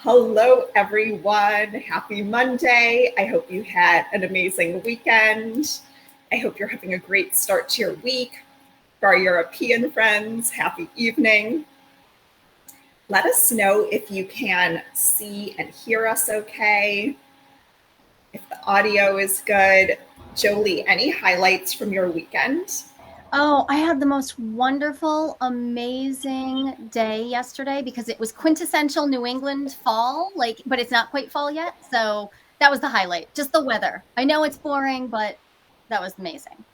Hello, everyone. Happy Monday. I hope you had an amazing weekend. I hope you're having a great start to your week. For our European friends, happy evening. Let us know if you can see and hear us okay, if the audio is good. Joli, any highlights from your weekend? Oh, I had the most wonderful, amazing day yesterday because it was quintessential New England fall, but it's not quite fall yet. So that was the highlight, just the weather. I know it's boring, but that was amazing.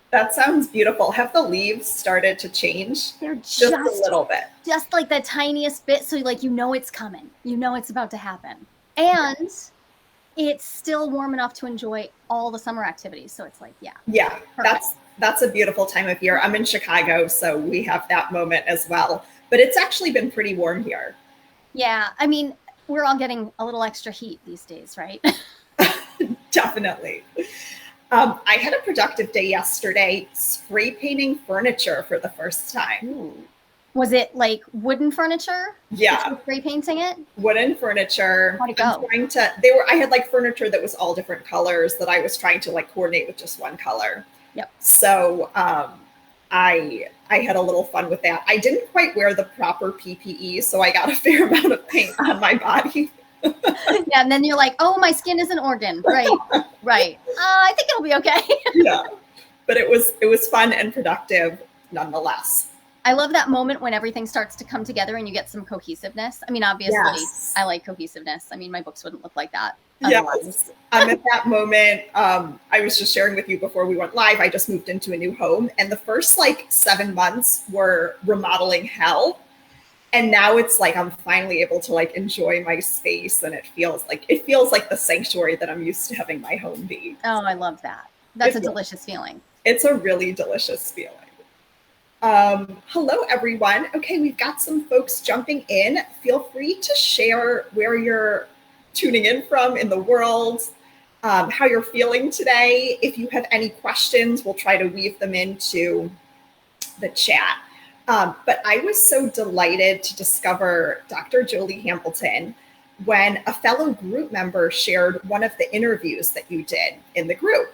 That sounds beautiful. Have the leaves started to change? They're Just a little bit. just like the tiniest bit, so like it's coming. You know it's about to happen. And it's still warm enough to enjoy all the summer activities. So it's like, yeah, Yeah, perfect. that's a beautiful time of year. I'm in Chicago, so we have that moment as well. But it's actually been pretty warm here. Yeah, I mean, we're all getting a little extra heat these days, right? Definitely. I had a productive day yesterday, spray painting furniture for the first time. Ooh. Was it like wooden furniture that you Yeah, were spray painting it? wooden furniture. How'd it I'm go? trying to. I had like furniture that was all different colors that I was trying to like coordinate with just one color. Yep. So I had a little fun with that. I didn't quite wear the proper PPE, so I got a fair amount of paint on my body. Yeah, and then you're like, oh, my skin is an organ. Right, right. I think it'll be okay. Yeah, but it was fun and productive nonetheless. I love that moment when everything starts to come together and you get some cohesiveness. I mean, obviously, Yes. I like cohesiveness. I mean, my books wouldn't look like that otherwise. Yes, I'm at that moment. I was just sharing with you before we went live. I just moved into a new home, and the first like 7 months were remodeling hell. And now it's like I'm finally able to like enjoy my space, and it feels like the sanctuary that I'm used to having my home be. Oh, I love that. That's a It, delicious feeling. it's a really delicious feeling. Hello, everyone. Okay, we've got some folks jumping in. Feel free to share where you're tuning in from in the world, how you're feeling today. If you have any questions, we'll try to weave them into the chat. But I was so delighted to discover Dr. Joli Hamilton when a fellow group member shared one of the interviews that you did in the group.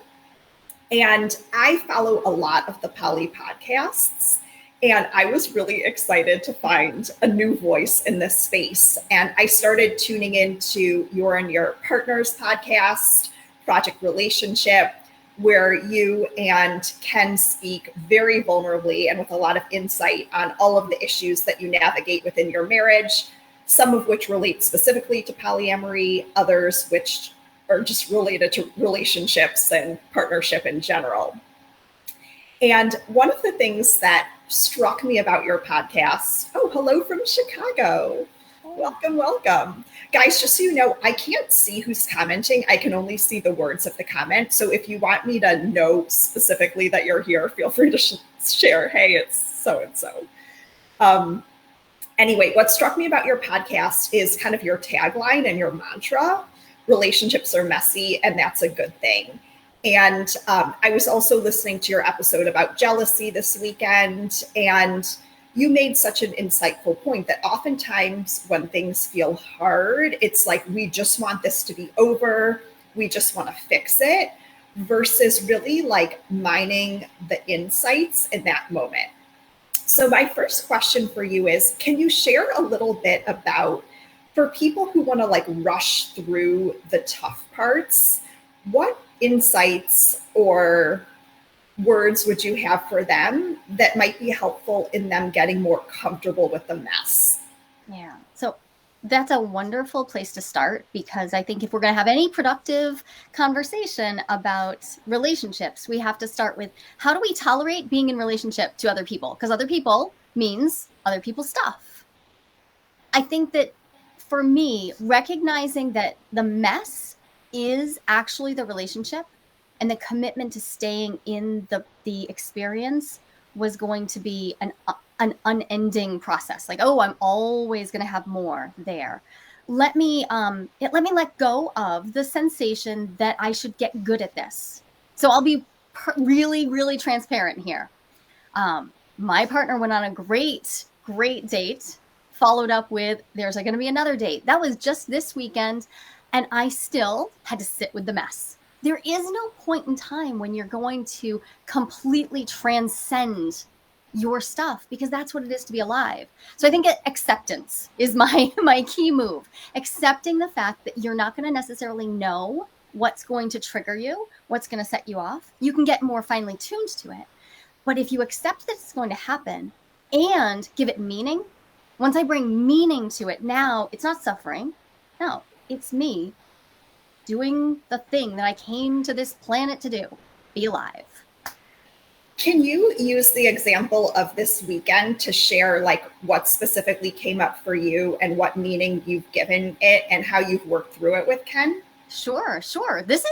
And I follow a lot of the Poly podcasts. And I was really excited to find a new voice in this space. And I started tuning into your and your partner's podcast, Project Relationship, where you and Ken speak very vulnerably and with a lot of insight on all of the issues that you navigate within your marriage, some of which relate specifically to polyamory, others which are just related to relationships and partnership in general. And one of the things that struck me about your podcast, oh, hello from Chicago. Welcome, welcome. Guys, just so you know, I can't see who's commenting. I can only see the words of the comment. So if you want me to know specifically that you're here, feel free to share, hey, it's so and so. Anyway, what struck me about your podcast is kind of your tagline and your mantra: relationships are messy, and that's a good thing. And I was also listening to your episode about jealousy this weekend, and you made such an insightful point that oftentimes when things feel hard, it's like we just want this to be over, we just want to fix it, versus really like mining the insights in that moment. So, my first question for you is, can you share a little bit about, for people who want to like rush through the tough parts, what insights or words would you have for them that might be helpful in them getting more comfortable with the mess? Yeah. So that's a wonderful place to start because I think if we're going to have any productive conversation about relationships, we have to start with how do we tolerate being in relationship to other people? Because other people means other people's stuff. I think that for me, recognizing that the mess is actually the relationship and the commitment to staying in the experience was going to be an unending process. Like, oh, I'm always going to have more there. Let me let go of the sensation that I should get good at this. So I'll be really, really transparent here. My partner went on a great date followed up with, there's going to be another date. That was just this weekend. And I still had to sit with the mess. There is no point in time when you're going to completely transcend your stuff, because that's what it is to be alive. So I think acceptance is my key move. Accepting the fact that you're not going to necessarily know what's going to trigger you, what's going to set you off. You can get more finely tuned to it. But if you accept that it's going to happen and give it meaning, once I bring meaning to it, now it's not suffering. No, it's me doing the thing that I came to this planet to do, be alive. Can you use the example of this weekend to share like what specifically came up for you and what meaning you've given it and how you've worked through it with Ken? Sure. This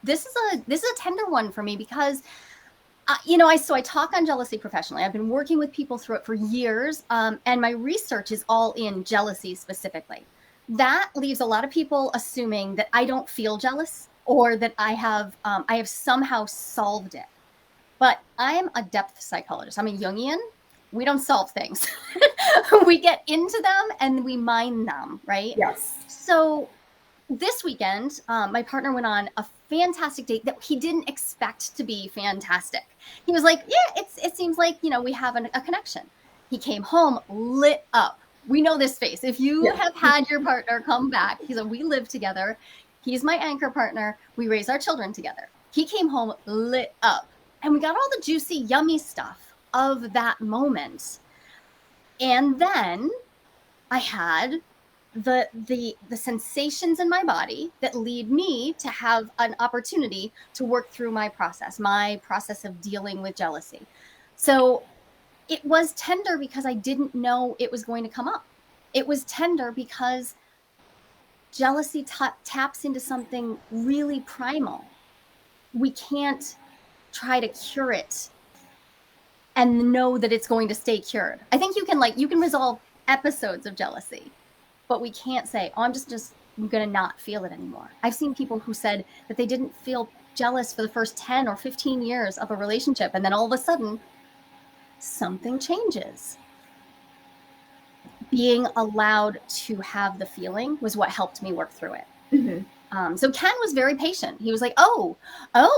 is a tender one for me because I talk on jealousy professionally. I've been working with people through it for years, and my research is all in jealousy specifically. That leaves a lot of people assuming that I don't feel jealous or that I have somehow solved it. But I'm a depth psychologist. I'm a Jungian. We don't solve things. We get into them and we mine them, right? Yes. So this weekend, my partner went on a fantastic date that he didn't expect to be fantastic. He was like, yeah, it seems like, we have a connection. He came home lit up. We know this face. If you have had your partner come back, he's like, we live together. He's my anchor partner. We raise our children together. He came home lit up. And we got all the juicy, yummy stuff of that moment. And then I had the sensations in my body that lead me to have an opportunity to work through my process of dealing with jealousy. So it was tender because I didn't know it was going to come up. It was tender because jealousy taps into something really primal. We can't try to cure it and know that it's going to stay cured. I think you can resolve episodes of jealousy, but we can't say, oh, I'm just going to not feel it anymore. I've seen people who said that they didn't feel jealous for the first 10 or 15 years of a relationship, and then all of a sudden something changes. Being allowed to have the feeling was what helped me work through it. Mm-hmm. So Ken was very patient. He was like, oh,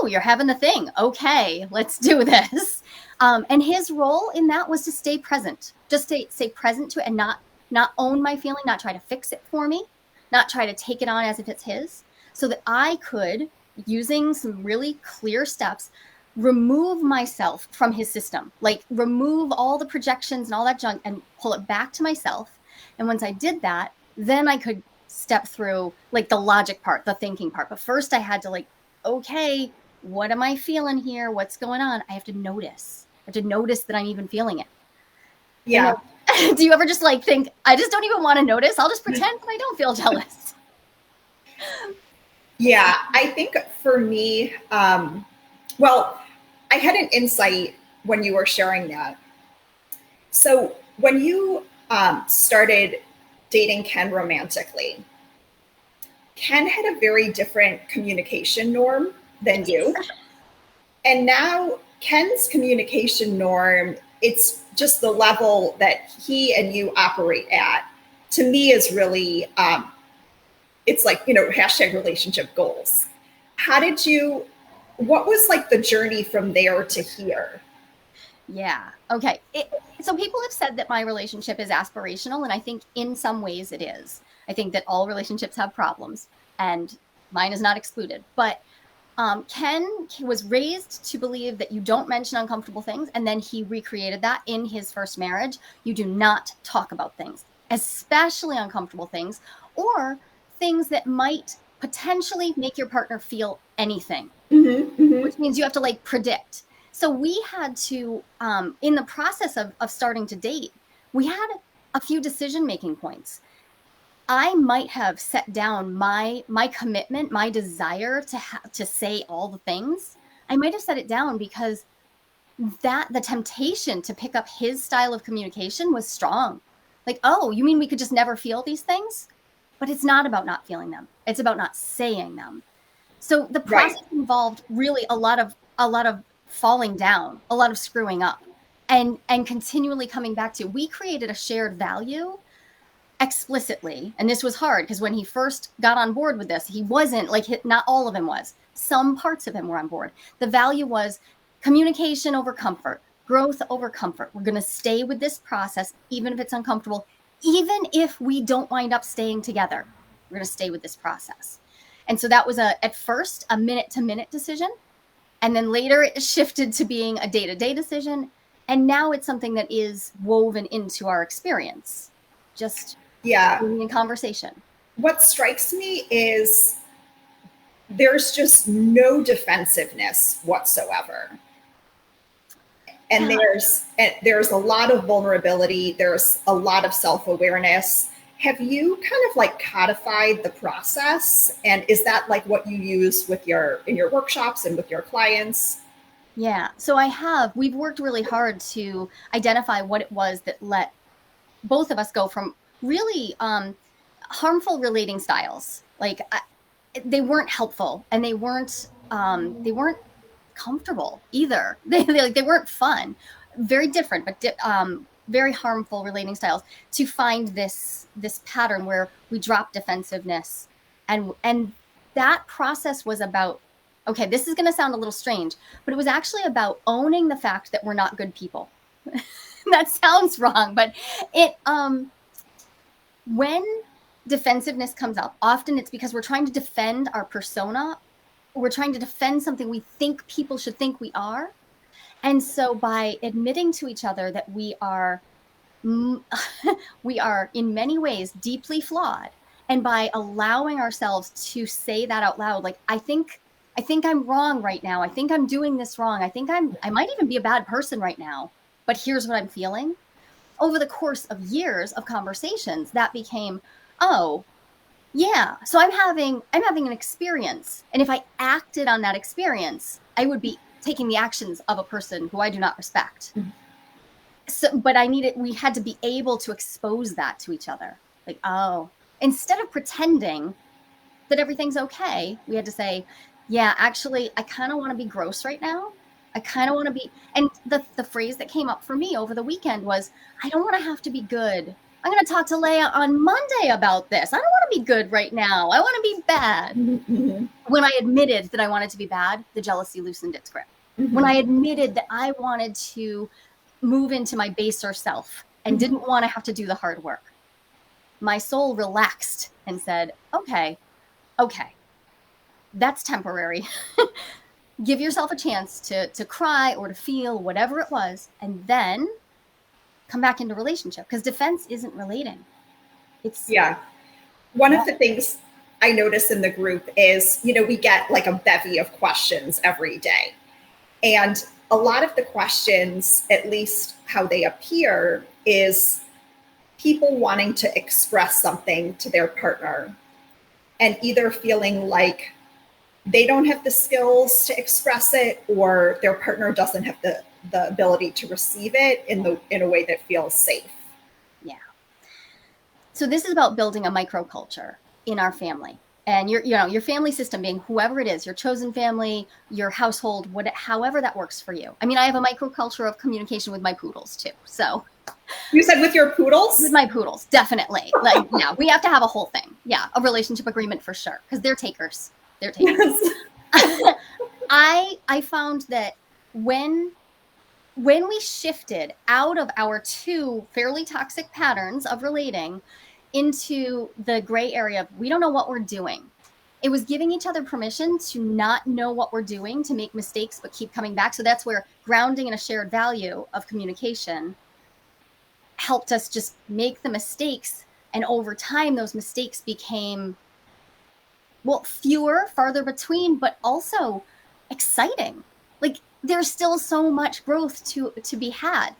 you're having the thing. Okay, let's do this. And his role in that was to stay present, just stay present to it and not own my feeling, not try to fix it for me, not try to take it on as if it's his, so that I could, using some really clear steps, remove myself from his system, like remove all the projections and all that junk and pull it back to myself. And once I did that, then I could step through like the logic part, the thinking part. But first I had to okay, what am I feeling here? What's going on? I have to notice. That I'm even feeling it. Yeah. Do you ever just think, I just don't even want to notice? I'll just pretend that I don't feel jealous. Yeah, I think for me, well, I had an insight when you were sharing that. So when you started dating Ken romantically, Ken had a very different communication norm than you. And now Ken's communication norm, it's just the level that he and you operate at, to me is really, it's like, hashtag relationship goals. What was the journey from there to here? Yeah. Okay. So people have said that my relationship is aspirational, and I think in some ways it is. I think that all relationships have problems, and mine is not excluded. But Ken was raised to believe that you don't mention uncomfortable things, and then he recreated that in his first marriage. You do not talk about things, especially uncomfortable things, or things that might potentially make your partner feel anything, which means you have to predict. So we had to, in the process of starting to date, we had a few decision-making points. I might have set down my commitment, my desire to say all the things. I might have set it down because the temptation to pick up his style of communication was strong. Oh, you mean we could just never feel these things? But it's not about not feeling them. It's about not saying them. So the process involved really a lot of falling down, a lot of screwing up, and continually coming back to, we created a shared value explicitly, and this was hard because when he first got on board with this, he wasn't like, not all of him was. Some parts of him were on board. The value was communication over comfort, growth over comfort. We're going to stay with this process, even if it's uncomfortable, even if we don't wind up staying together. We're going to stay with this process. And so that was at first a minute to minute decision. And then later it shifted to being a day-to-day decision. And now it's something that is woven into our experience. Just in conversation. What strikes me is there's just no defensiveness whatsoever. And there's a lot of vulnerability. There's a lot of self-awareness. Have you kind of like codified the process? And is that like what you use in your workshops and with your clients? Yeah. So we've worked really hard to identify what it was that let both of us go from really harmful relating styles. Like they weren't helpful, and they weren't comfortable either. They weren't fun. Very different, but very harmful relating styles. To find this pattern where we drop defensiveness, and that process was about, okay, this is going to sound a little strange, but it was actually about owning the fact that we're not good people. That sounds wrong, but when defensiveness comes up, often it's because we're trying to defend our persona. We're trying to defend something we think people should think we are. And so by admitting to each other that we are in many ways deeply flawed, and by allowing ourselves to say that out loud, like, I think I'm wrong right now. I think I'm doing this wrong. I might even be a bad person right now, but here's what I'm feeling. Over the course of years of conversations, that became, oh, yeah, so I'm having an experience. And if I acted on that experience, I would be taking the actions of a person who I do not respect. Mm-hmm. So, but we had to be able to expose that to each other. Like, oh, instead of pretending that everything's okay, we had to say, yeah, actually, I kind of want to be gross right now. I kind of want to be, and the phrase that came up for me over the weekend was, I don't want to have to be good. I'm going to talk to Leah on Monday about this. I don't want to be good right now. I want to be bad. Mm-hmm. When I admitted that I wanted to be bad, the jealousy loosened its grip. Mm-hmm. When I admitted that I wanted to move into my baser self and mm-hmm. didn't want to have to do the hard work, my soul relaxed and said, okay, that's temporary. Give yourself a chance to cry or to feel whatever it was, and then come back into relationship, because defense isn't relating. One of the things I notice in the group is, we get like a bevy of questions every day. And a lot of the questions, at least how they appear, is people wanting to express something to their partner and either feeling like they don't have the skills to express it, or their partner doesn't have the ability to receive it in a way that feels safe. Yeah. So this is about building a microculture in our family, and your family system being whoever it is, your chosen family, your household, however that works for you. I mean, I have a microculture of communication with my poodles too. So you said with your poodles? With my poodles, definitely. Like, yeah, we have to have a whole thing. Yeah, a relationship agreement for sure, because they're takers. Yes. I found that when we shifted out of our two fairly toxic patterns of relating into the gray area of we don't know what we're doing, it was giving each other permission to not know what we're doing, to make mistakes, but keep coming back. So that's where grounding in a shared value of communication helped us just make the mistakes. And over time, those mistakes became, fewer, farther between, but also exciting. Like, there's still so much growth to be had.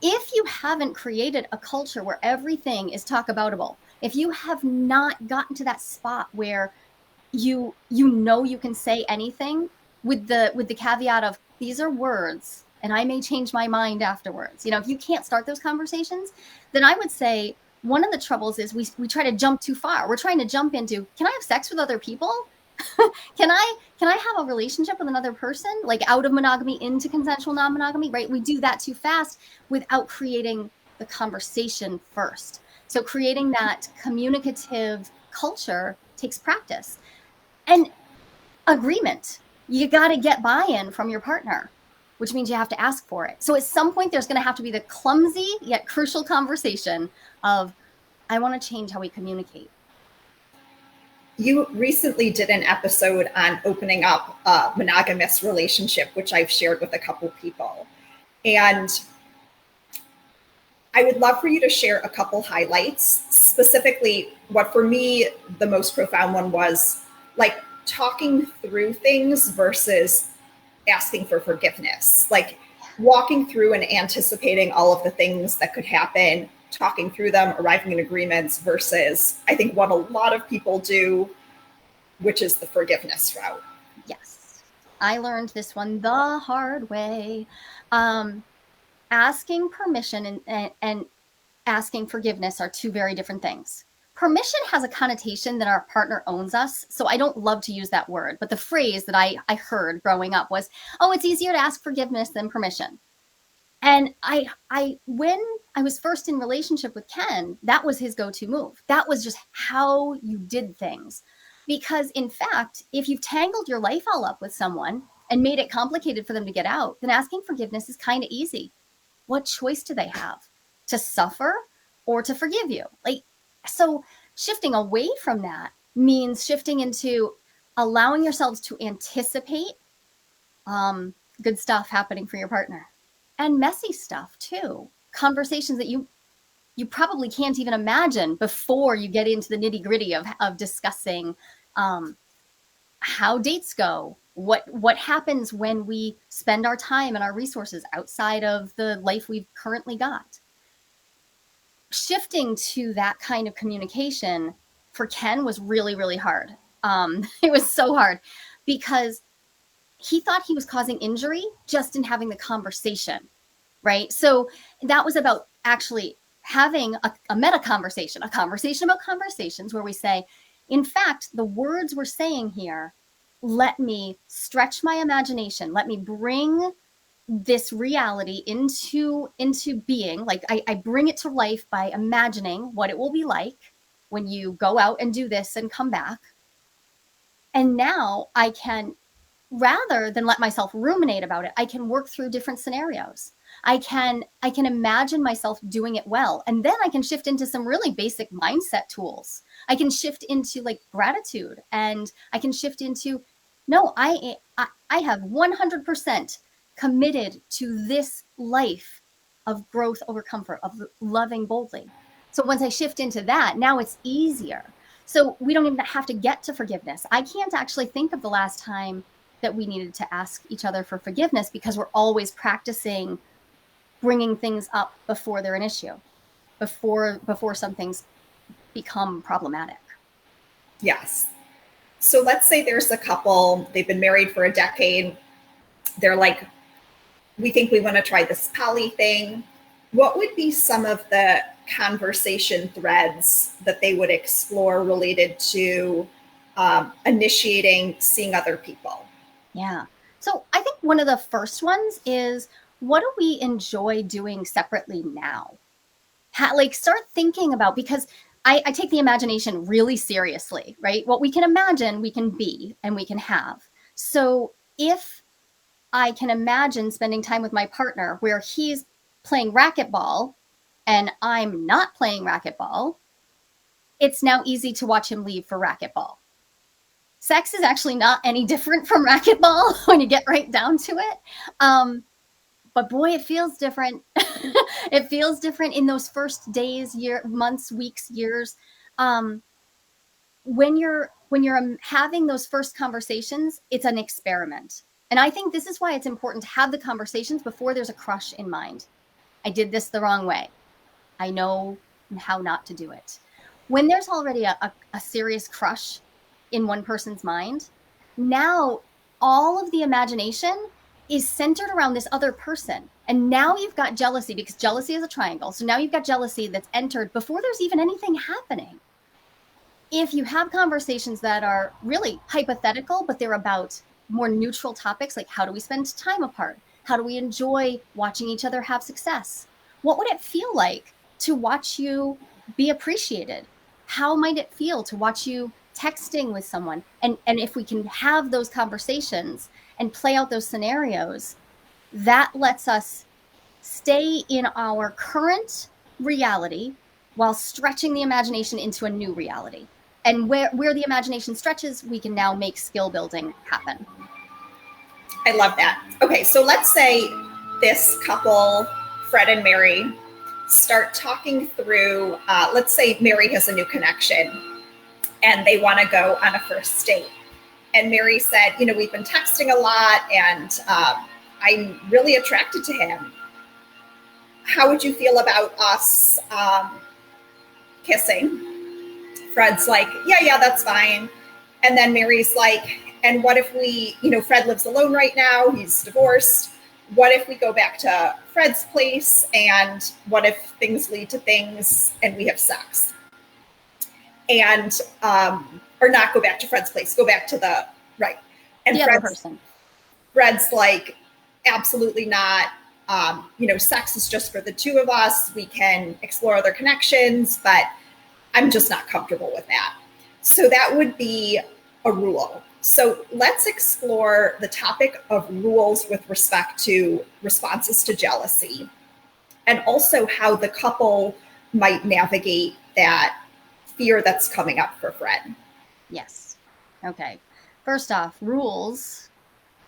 If you haven't created a culture where everything is talk aboutable, if you have not gotten to that spot where you can say anything with the caveat of these are words and I may change my mind afterwards. If you can't start those conversations, then I would say one of the troubles is we try to jump too far. We're trying to jump into, can I have sex with other people? Can I have a relationship with another person, like out of monogamy into consensual non-monogamy, right? We do that too fast without creating the conversation first. So creating that communicative culture takes practice and agreement. You got to get buy-in from your partner, which means you have to ask for it. So at some point, there's going to have to be the clumsy yet crucial conversation of, I want to change how we communicate. You recently did an episode on opening up a monogamous relationship, which I've shared with a couple people. And I would love for you to share a couple highlights. Specifically, what for me, the most profound one was like talking through things versus asking for forgiveness, like walking through and anticipating all of the things that could happen, talking through them, arriving in agreements versus I think what a lot of people do, which is the forgiveness route. Yes, I learned this one the hard way. Asking permission and asking forgiveness are two very different things. Permission has a connotation that our partner owns us. So I don't love to use that word, but the phrase that I heard growing up was, oh, it's easier to ask forgiveness than permission. And when I was first in relationship with Ken, that was his go-to move. That was just how you did things. Because in fact, if you've tangled your life all up with someone and made it complicated for them to get out, then asking forgiveness is kind of easy. What choice do they have? To suffer or to forgive you? Like, so shifting away from that means shifting into allowing yourselves to anticipate good stuff happening for your partner and messy stuff too. Conversations that you probably can't even imagine before you get into the nitty gritty of discussing how dates go, what happens when we spend our time and our resources outside of the life we've currently got. Shifting to that kind of communication for Ken was really, really hard. It was so hard because he thought he was causing injury just in having the conversation, right? So that was about actually having a meta conversation, a conversation about conversations where we say, in fact, the words we're saying here, let me stretch my imagination. Let me bring this reality into being. Like I bring it to life by imagining what it will be like when you go out and do this and come back. And now I can, rather than let myself ruminate about it, I can work through different scenarios. I can imagine myself doing it well. And then I can shift into some really basic mindset tools. I can shift into like gratitude, and I can shift into, no, I have 100% committed to this life of growth over comfort, of loving boldly. So once I shift into that, now it's easier. So we don't even have to get to forgiveness. I can't actually think of the last time that we needed to ask each other for forgiveness because we're always practicing bringing things up before they're an issue, before something's become problematic. Yes. So let's say there's a couple, they've been married for a decade. They're like, we think we want to try this poly thing. What would be some of the conversation threads that they would explore related to initiating seeing other people? Yeah. So I think one of the first ones is, what do we enjoy doing separately now? Like start thinking about, because I take the imagination really seriously, right? What we can imagine, we can be and we can have. So if I can imagine spending time with my partner where he's playing racquetball and I'm not playing racquetball, it's now easy to watch him leave for racquetball. Sex is actually not any different from racquetball when you get right down to it. But boy, it feels different. It feels different in those first days, months, weeks, years. When you're having those first conversations, it's an experiment. And I think this is why it's important to have the conversations before there's a crush in mind. I did this the wrong way. I know how not to do it. When there's already a serious crush in one person's mind, now all of the imagination is centered around this other person. And now you've got jealousy, because jealousy is a triangle. So now you've got jealousy that's entered before there's even anything happening. If you have conversations that are really hypothetical, but they're about more neutral topics, like how do we spend time apart? How do we enjoy watching each other have success? What would it feel like to watch you be appreciated? How might it feel to watch you texting with someone? And if we can have those conversations and play out those scenarios, that lets us stay in our current reality while stretching the imagination into a new reality. And where the imagination stretches, we can now make skill building happen. I love that. Okay, so let's say this couple, Fred and Mary, start talking through, let's say Mary has a new connection and they want to go on a first date. And Mary said, you know, we've been texting a lot and I'm really attracted to him. How would you feel about us kissing? Fred's like, yeah, that's fine. And then Mary's like, and what if we, you know, Fred lives alone right now, he's divorced. What if we go back to Fred's place, and what if things lead to things and we have sex? And, or not go back to Fred's place, go back to the, right. And the other person. Fred's like, absolutely not. You know, sex is just for the two of us. We can explore other connections, but I'm just not comfortable with that. So that would be a rule. So let's explore the topic of rules with respect to responses to jealousy, and also how the couple might navigate that fear that's coming up for Fred. Yes. Okay. First off, rules.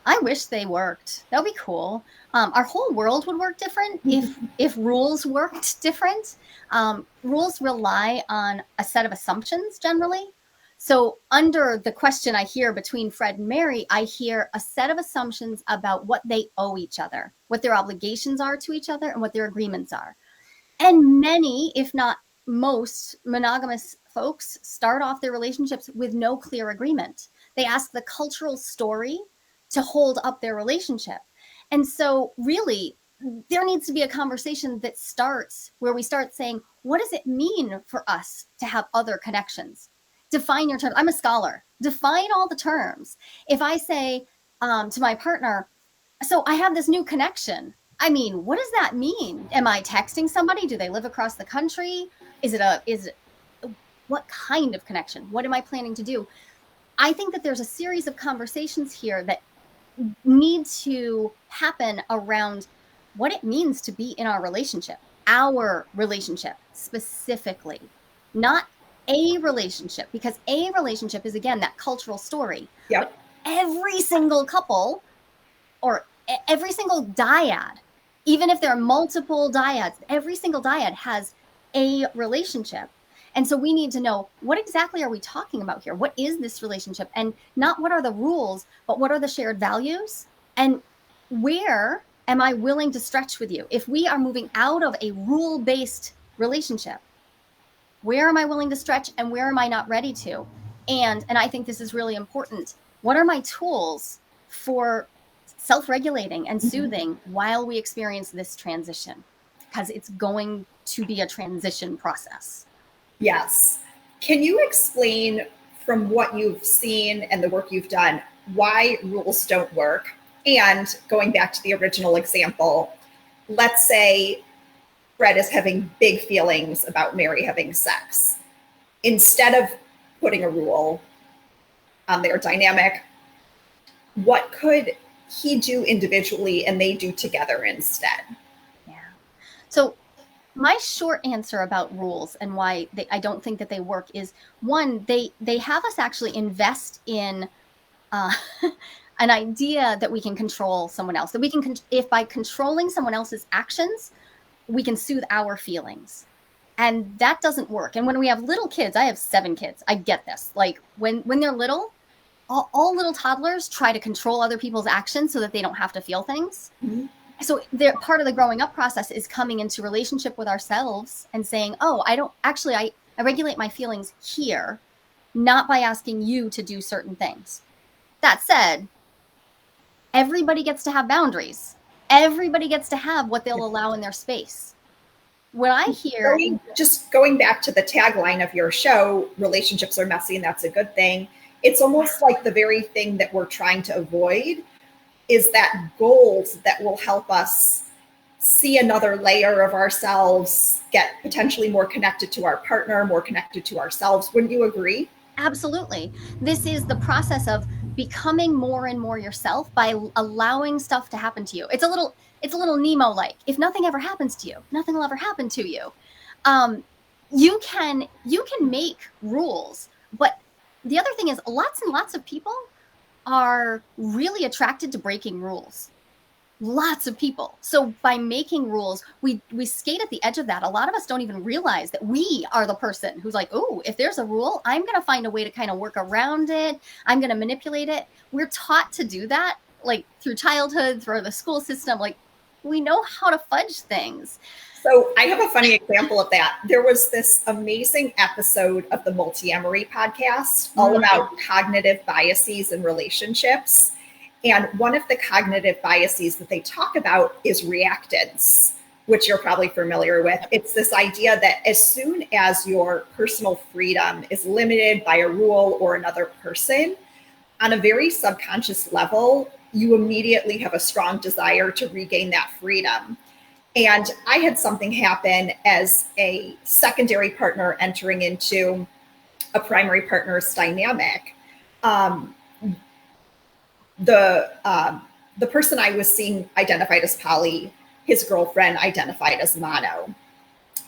I wish they worked. That would be cool. Our whole world would work different if rules worked different. Rules rely on a set of assumptions generally. So under the question I hear between Fred and Mary, I hear a set of assumptions about what they owe each other, what their obligations are to each other, and what their agreements are. And many, if not most, monogamous folks start off their relationships with no clear agreement. They ask the cultural story to hold up their relationship. And so really, there needs to be a conversation that starts where we start saying, what does it mean for us to have other connections? Define your terms. I'm a scholar. Define all the terms. If I say to my partner, so I have this new connection. I mean, what does that mean? Am I texting somebody? Do they live across the country? What kind of connection? What am I planning to do? I think that there's a series of conversations here that need to happen around what it means to be in our relationship specifically, not a relationship, because a relationship is, again, that cultural story. Yep. But every single couple or every single dyad, even if there are multiple dyads, every single dyad has a relationship. And so we need to know, what exactly are we talking about here? What is this relationship? And not what are the rules, but what are the shared values? And where am I willing to stretch with you? If we are moving out of a rule-based relationship, where am I willing to stretch and where am I not ready to? And I think this is really important. What are my tools for self-regulating and soothing while we experience this transition? Because it's going to be a transition process. Yes. Can you explain, from what you've seen and the work you've done, why rules don't work? And going back to the original example, let's say Fred is having big feelings about Mary having sex. Instead of putting a rule on their dynamic, what could he do individually and they do together instead? Yeah. So my short answer about rules and why I don't think that they work is, one, they have us actually invest in an idea that we can control someone else, that we can, if by controlling someone else's actions, we can soothe our feelings. And that doesn't work. And when we have little kids, I have 7 kids. I get this. Like when they're little, all little toddlers try to control other people's actions so that they don't have to feel things. Mm-hmm. So they're part of the growing up process is coming into relationship with ourselves and saying, oh, I regulate my feelings here, not by asking you to do certain things. That said, everybody gets to have boundaries. Everybody gets to have what they'll allow in their space. What I hear... Just going back to the tagline of your show, relationships are messy and that's a good thing. It's almost like the very thing that we're trying to avoid is that goals that will help us see another layer of ourselves, get potentially more connected to our partner, more connected to ourselves. Wouldn't you agree? Absolutely. This is the process of becoming more and more yourself by allowing stuff to happen to you. It's a little Nemo like. If nothing ever happens to you, nothing will ever happen to you. You can make rules, but the other thing is lots and lots of people are really attracted to breaking rules. Lots of people. So by making rules, we skate at the edge of that. A lot of us don't even realize that we are the person who's like, oh, if there's a rule, I'm going to find a way to kind of work around it. I'm going to manipulate it. We're taught to do that, like through childhood, through the school system. Like we know how to fudge things. So I have a funny example of that. There was this amazing episode of the Polyamory podcast all about cognitive biases in relationships. And one of the cognitive biases that they talk about is reactance, which you're probably familiar with. It's this idea that as soon as your personal freedom is limited by a rule or another person, on a very subconscious level, you immediately have a strong desire to regain that freedom. And I had something happen as a secondary partner entering into a primary partner's dynamic. The person I was seeing identified as poly, his girlfriend identified as mono.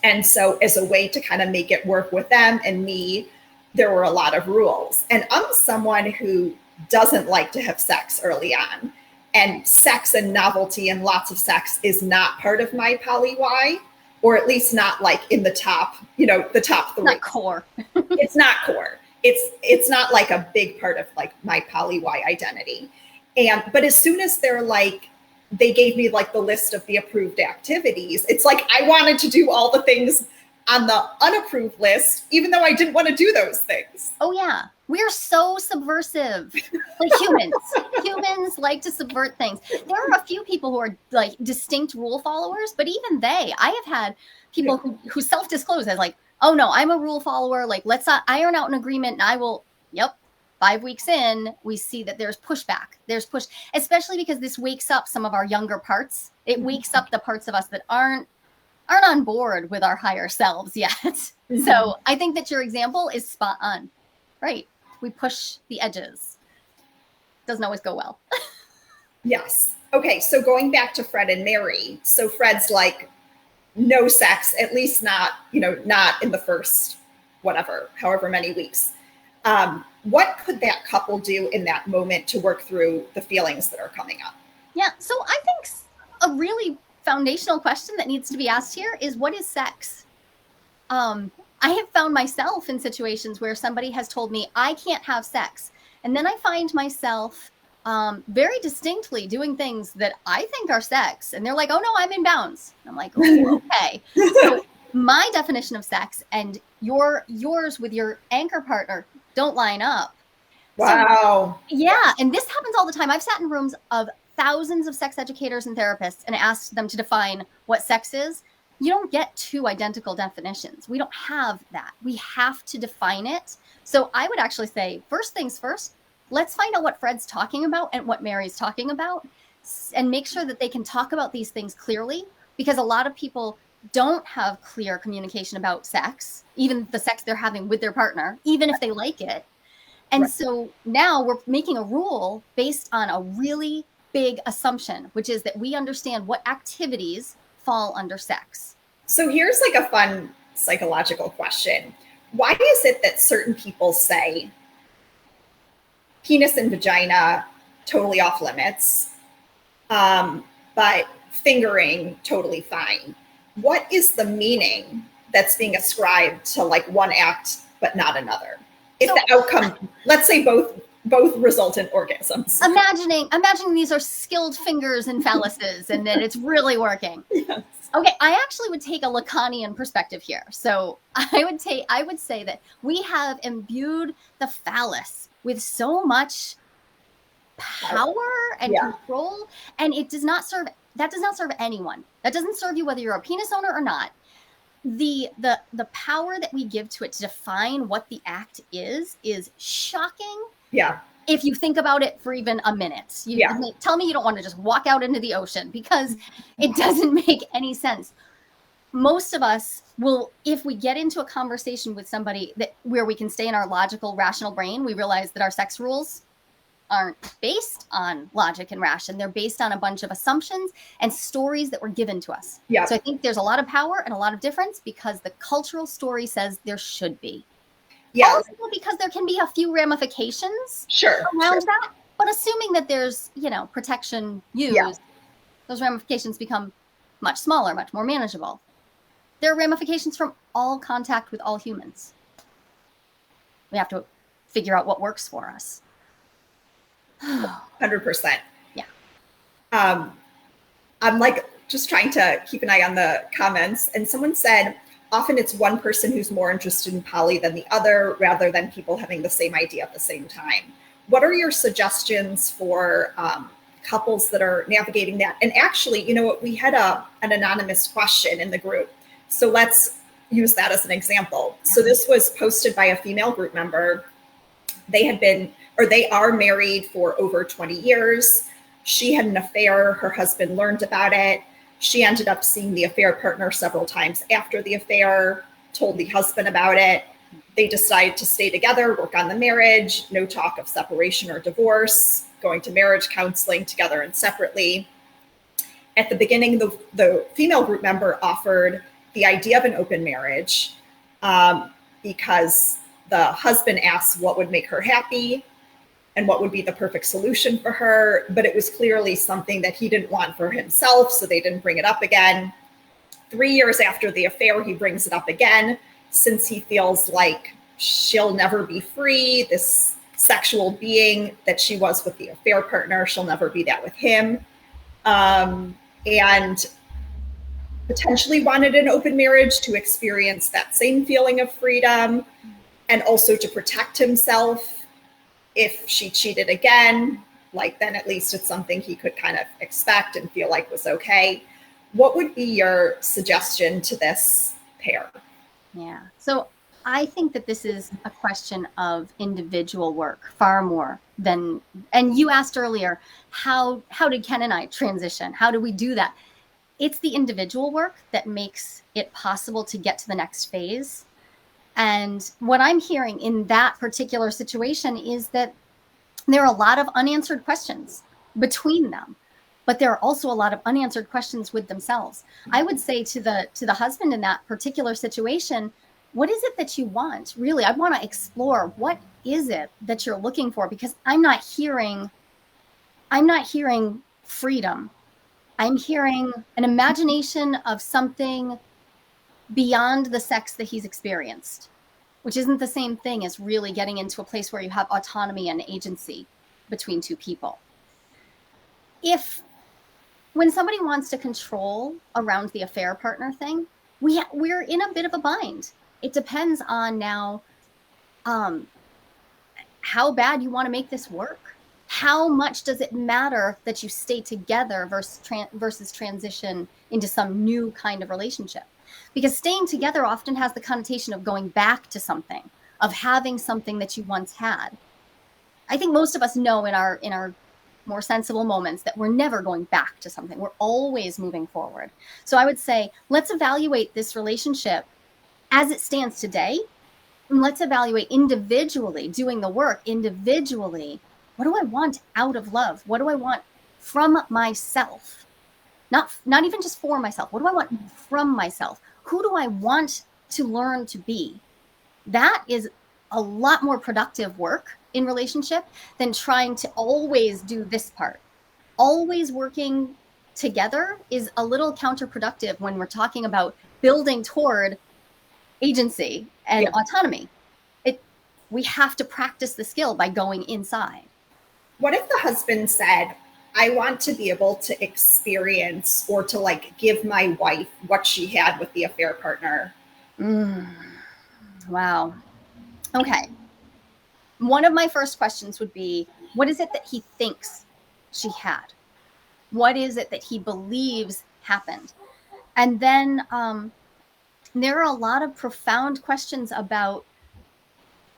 And so as a way to kind of make it work with them and me, there were a lot of rules. And I'm someone who doesn't like to have sex early on. And sex and novelty and lots of sex is not part of my poly Y, or at least not like in the top, the top three. Not core. It's not core. It's not like a big part of like my poly Y identity. But as soon as they gave me like the list of the approved activities, it's like I wanted to do all the things on the unapproved list, even though I didn't want to do those things. Oh yeah. We're so subversive. Like humans like to subvert things. There are a few people who are like distinct rule followers, but even I have had people who self-disclose as like, oh no, I'm a rule follower. Like, let's iron out an agreement and I will, 5 weeks in, we see that there's pushback. There's push, especially because this wakes up some of our younger parts. It wakes up the parts of us that aren't on board with our higher selves yet. Mm-hmm. So I think that your example is spot on. Right. We push the edges. Doesn't always go well. Yes. Okay. So going back to Fred and Mary. So Fred's like, no sex, at least not in the first, however many weeks. What could that couple do in that moment to work through the feelings that are coming up? Yeah. So I think a really foundational question that needs to be asked here is, what is sex? I have found myself in situations where somebody has told me I can't have sex. And then I find myself very distinctly doing things that I think are sex. And they're like, oh no, I'm in bounds. I'm like, oh, okay. So my definition of sex and yours with your anchor partner don't line up. Wow. So, yeah. And this happens all the time. I've sat in rooms of thousands of sex educators and therapists and asked them to define what sex is. You don't get two identical definitions. We don't have that. We have to define it. So I would actually say, first things first, let's find out what Fred's talking about and what Mary's talking about, and make sure that they can talk about these things clearly, because a lot of people don't have clear communication about sex, even the sex they're having with their partner, even if they like it. And so now we're making a rule based on a really big assumption, which is that we understand what activities fall under sex. So here's like a fun psychological question. Why is it that certain people say penis and vagina totally off limits, but fingering totally fine? What is the meaning that's being ascribed to like one act but not another? If the outcome, let's say both result in orgasms. Imagining these are skilled fingers and phalluses and then it's really working. Yes. Okay, I actually would take a Lacanian perspective here. So I would say that we have imbued the phallus with so much power and control, and that does not serve anyone. That doesn't serve you whether you're a penis owner or not. The power that we give to it to define what the act is shocking. Yeah. if you think about it for even a minute. Tell me you don't want to just walk out into the ocean, because it doesn't make any sense. Most of us will, if we get into a conversation with somebody where we can stay in our logical, rational brain, we realize that our sex rules aren't based on logic and ration. They're based on a bunch of assumptions and stories that were given to us. Yeah. So I think there's a lot of power and a lot of difference, because the cultural story says there should be. Yeah. Also because there can be a few ramifications around that. But assuming that there's, protection used, those ramifications become much smaller, much more manageable. There are ramifications from all contact with all humans. We have to figure out what works for us. 100%. Yeah. I'm like just trying to keep an eye on the comments, and someone said often it's one person who's more interested in poly than the other, rather than people having the same idea at the same time. What are your suggestions for couples that are navigating that? And actually, we had an anonymous question in the group, so let's use that as an example. Yeah. So this was posted by a female group member. They are married for over 20 years. She had an affair. Her husband learned about it. She ended up seeing the affair partner several times after the affair, told the husband about it. They decided to stay together, work on the marriage, no talk of separation or divorce, going to marriage counseling together and separately. At the beginning, the female group member offered the idea of an open marriage because the husband asked what would make her happy and what would be the perfect solution for her. But it was clearly something that he didn't want for himself, so they didn't bring it up again. 3 years after the affair, he brings it up again, since he feels like she'll never be free. This sexual being that she was with the affair partner, she'll never be that with him. And potentially wanted an open marriage to experience that same feeling of freedom, and also to protect himself. If she cheated again, then at least it's something he could kind of expect and feel like was okay. What would be your suggestion to this pair? Yeah. So I think that this is a question of individual work far more than, and you asked earlier, how did Ken and I transition? How do we do that? It's the individual work that makes it possible to get to the next phase. And what I'm hearing in that particular situation is that there are a lot of unanswered questions between them, but there are also a lot of unanswered questions with themselves. I would say to the husband in that particular situation, what is it that you want? Really, I want to explore, what is it that you're looking for? Because I'm not hearing freedom. I'm hearing an imagination of something beyond the sex that he's experienced, which isn't the same thing as really getting into a place where you have autonomy and agency between two people. When somebody wants to control around the affair partner thing, we're in a bit of a bind. It depends on now how bad you want to make this work. How much does it matter that you stay together versus transition into some new kind of relationship? Because staying together often has the connotation of going back to something, of having something that you once had. I think most of us know in our more sensible moments that we're never going back to something. We're always moving forward. So I would say, let's evaluate this relationship as it stands today. And let's evaluate individually, doing the work individually. What do I want out of love? What do I want from myself? Not even just for myself. What do I want from myself? Who do I want to learn to be? That is a lot more productive work in relationship than trying to always do this part. Always working together is a little counterproductive when we're talking about building toward agency and autonomy. We have to practice the skill by going inside. What if the husband said, I want to be able to experience or to give my wife what she had with the affair partner? Wow. Okay. One of my first questions would be, what is it that he thinks she had? What is it that he believes happened? And then there are a lot of profound questions about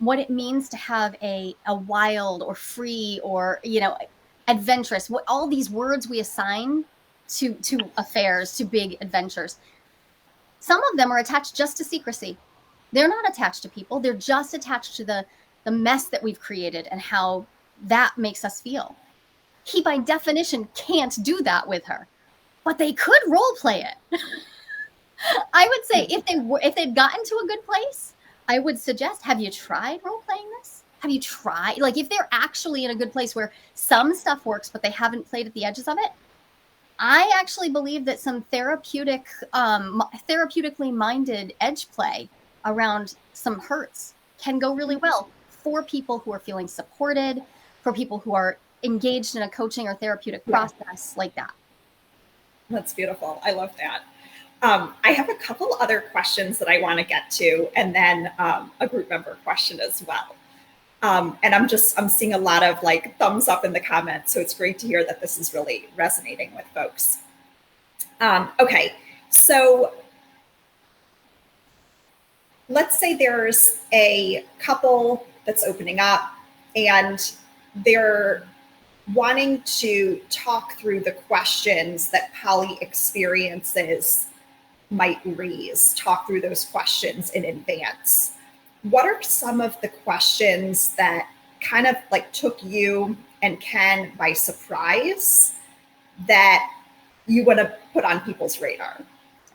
what it means to have a wild or free or, adventurous, what all these words we assign to affairs, to big adventures. Some of them are attached just to secrecy. They're not attached to people. They're just attached to the mess that we've created and how that makes us feel. He, by definition, can't do that with her, but they could role play it. I would say if they'd gotten to a good place, I would suggest, have you tried role playing this? Have you tried, like, if they're actually in a good place where some stuff works, but they haven't played at the edges of it? I actually believe that some therapeutically minded edge play around some hurts can go really well for people who are feeling supported, for people who are engaged in a coaching or therapeutic process like that. That's beautiful. I love that. I have a couple other questions that I want to get to, and then a group member question as well. And I'm seeing a lot of like thumbs up in the comments. So it's great to hear that this is really resonating with folks. Okay, so let's say there's a couple that's opening up and they're wanting to talk through the questions that poly experiences might raise, talk through those questions in advance. What are some of the questions that kind of like took you and Ken by surprise that you want to put on people's radar?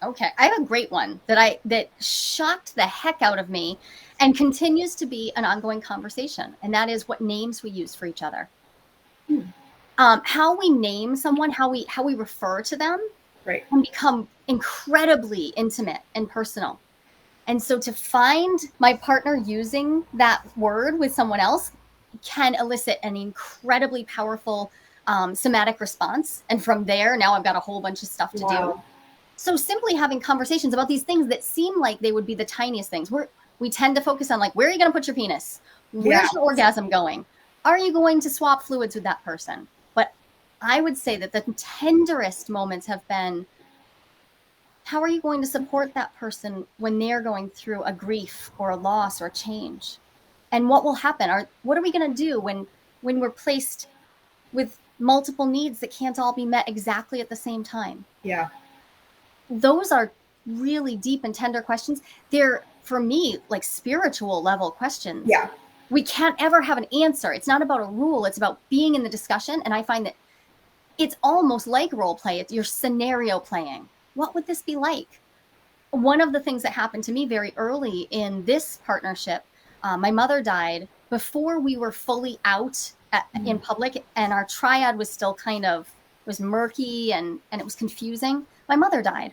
Okay, I have a great one that shocked the heck out of me and continues to be an ongoing conversation, and that is what names we use for each other. How we name someone, how we refer to them, right, can become incredibly intimate and personal. And so to find my partner using that word with someone else can elicit an incredibly powerful somatic response. And from there, now I've got a whole bunch of stuff to do. So simply having conversations about these things that seem like they would be the tiniest things. We tend to focus on, like, where are you going to put your penis? Where's your orgasm going? Are you going to swap fluids with that person? But I would say that the tenderest moments have been, how are you going to support that person when they're going through a grief or a loss or a change? And what will happen? What are we going to do when we're placed with multiple needs that can't all be met exactly at the same time? Yeah. Those are really deep and tender questions. They're, for me, like spiritual level questions. Yeah. We can't ever have an answer. It's not about a rule. It's about being in the discussion. And I find that it's almost like role play. You're scenario playing. What would this be like? One of the things that happened to me very early in this partnership, my mother died before we were fully out in public, and our triad was still was murky and it was confusing. My mother died,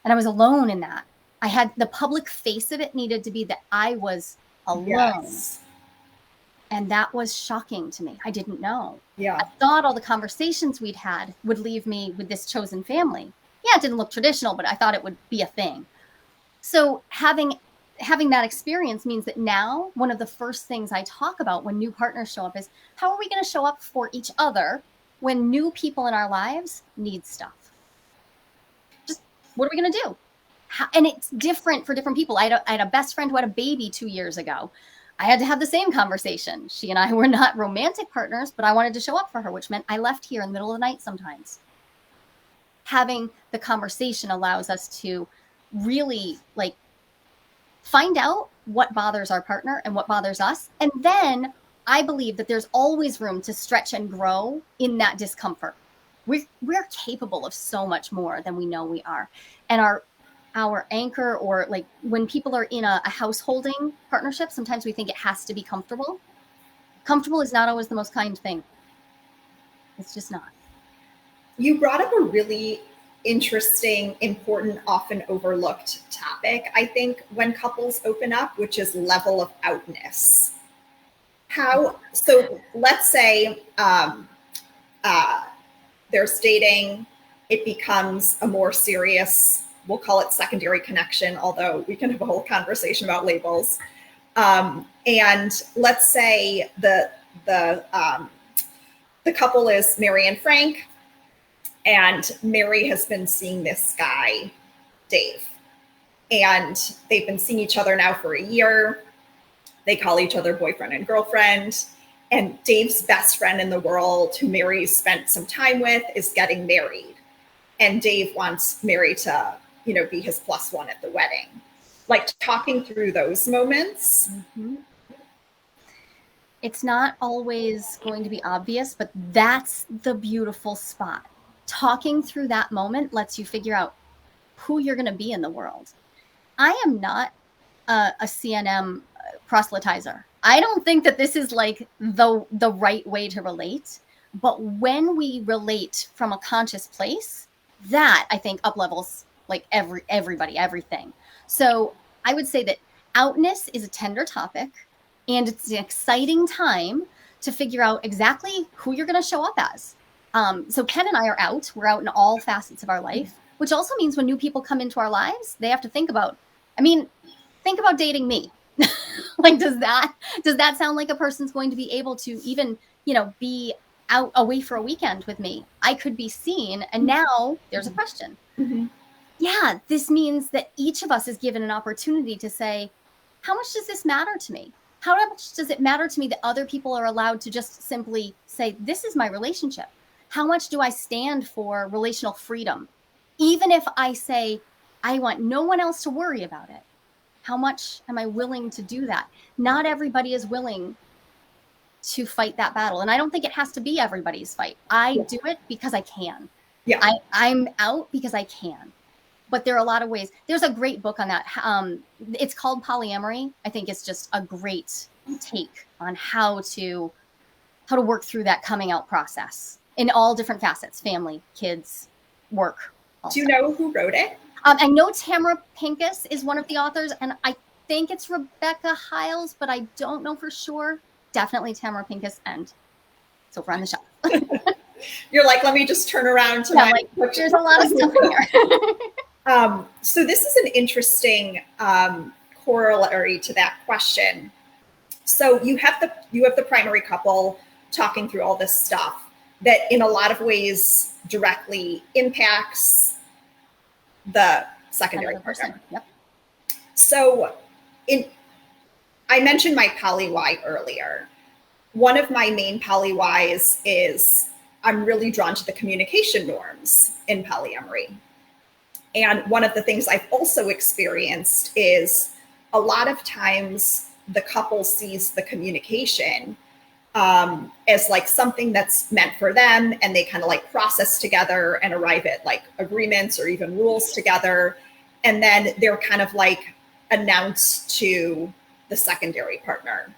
and I was alone in that. I had the public face of it needed to be that I was alone. Yes. And that was shocking to me. I didn't know. Yeah. I thought all the conversations we'd had would leave me with this chosen family. Yeah, it didn't look traditional, but I thought it would be a thing. So having that experience means that now one of the first things I talk about when new partners show up is, how are we going to show up for each other when new people in our lives need stuff? Just what are we going to do? And it's different for different people. I had a best friend who had a baby 2 years ago. I had to have the same conversation. She and I were not romantic partners, but I wanted to show up for her, which meant I left here in the middle of the night sometimes. Having the conversation allows us to really find out what bothers our partner and what bothers us. And then I believe that there's always room to stretch and grow in that discomfort. We're capable of so much more than we know we are. And our anchor, or when people are in a householding partnership, sometimes we think it has to be comfortable. Comfortable is not always the most kind thing. It's just not. You brought up a really interesting, important, often overlooked topic, I think, when couples open up, which is level of outness. So let's say there's dating, it becomes a more serious, we'll call it secondary connection, although we can have a whole conversation about labels. And let's say the couple is Mary and Frank, and Mary has been seeing this guy, Dave, and they've been seeing each other now for a year. They call each other boyfriend and girlfriend. And Dave's best friend in the world, who Mary spent some time with, is getting married. And Dave wants Mary to, be his plus one at the wedding. Like talking through those moments. Mm-hmm. It's not always going to be obvious, but that's the beautiful spot. Talking through that moment lets you figure out who you're going to be in the world. I am not a CNM proselytizer. I don't think that this is like the right way to relate. But when we relate from a conscious place, that I think up levels like everybody, everything. So I would say that outness is a tender topic, and it's an exciting time to figure out exactly who you're going to show up as. So Ken and I are out. We're out in all facets of our life, which also means when new people come into our lives, they have to think about dating me. Like, does that sound like a person's going to be able to even, be out away for a weekend with me? I could be seen. And now there's a question. Mm-hmm. Yeah, this means that each of us is given an opportunity to say, how much does this matter to me? How much does it matter to me that other people are allowed to just simply say, this is my relationship? How much do I stand for relational freedom? Even if I say, I want no one else to worry about it. How much am I willing to do that? Not everybody is willing to fight that battle. And I don't think it has to be everybody's fight. I do it because I can. Yeah. I'm out because I can. But there are a lot of ways. There's a great book on that. It's called Polyamory. I think it's just a great take on how to work through that coming out process in all different facets: family, kids, work. Do you know who wrote it? I know Tamara Pincus is one of the authors, and I think it's Rebecca Hiles, but I don't know for sure. Definitely Tamara Pincus, and so we're on the shelf. You're like, let me just turn around to my book. There's a lot of stuff in here. So this is an interesting corollary to that question. So you have the primary couple talking through all this stuff that in a lot of ways directly impacts the secondary partner. Yep. So I mentioned my poly why earlier. One of my main poly whys is I'm really drawn to the communication norms in polyamory. And one of the things I've also experienced is a lot of times the couple sees the communication as like something that's meant for them, and they kind of like process together and arrive at like agreements or even rules together. And then they're kind of like announced to the secondary partner.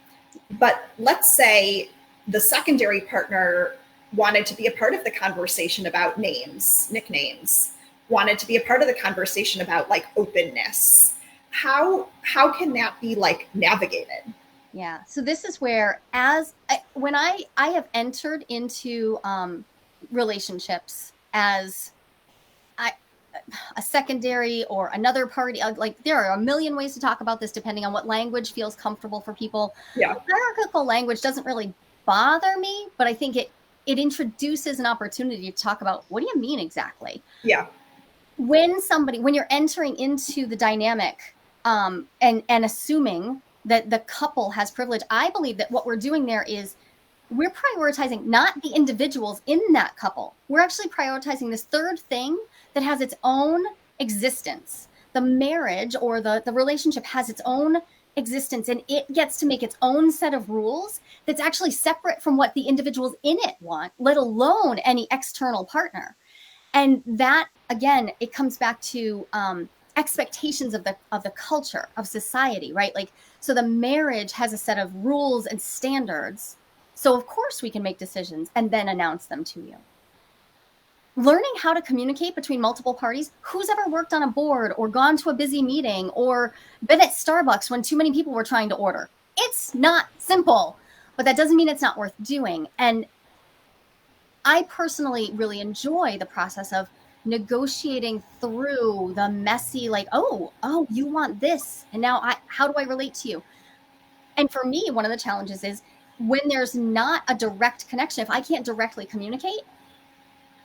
But let's say the secondary partner wanted to be a part of the conversation about names, nicknames, wanted to be a part of the conversation about like openness. How can that be like navigated? Yeah. So this is where, when I have entered into relationships as a secondary or another party, like there are a million ways to talk about this depending on what language feels comfortable for people. Yeah. Hierarchical language doesn't really bother me, but I think it introduces an opportunity to talk about, what do you mean exactly? Yeah. When you're entering into the dynamic and assuming that the couple has privilege, I believe that what we're doing there is we're prioritizing not the individuals in that couple. We're actually prioritizing this third thing that has its own existence. The marriage or the relationship has its own existence, and it gets to make its own set of rules that's actually separate from what the individuals in it want, let alone any external partner. And that, again, it comes back to expectations of the culture, of society, right? Like, so the marriage has a set of rules and standards. So of course we can make decisions and then announce them to you. Learning how to communicate between multiple parties. Who's ever worked on a board or gone to a busy meeting or been at Starbucks when too many people were trying to order? It's not simple, but that doesn't mean it's not worth doing. And I personally really enjoy the process of negotiating through the messy, like, oh, you want this, and now how do I relate to you? And for me, one of the challenges is when there's not a direct connection. If I can't directly communicate,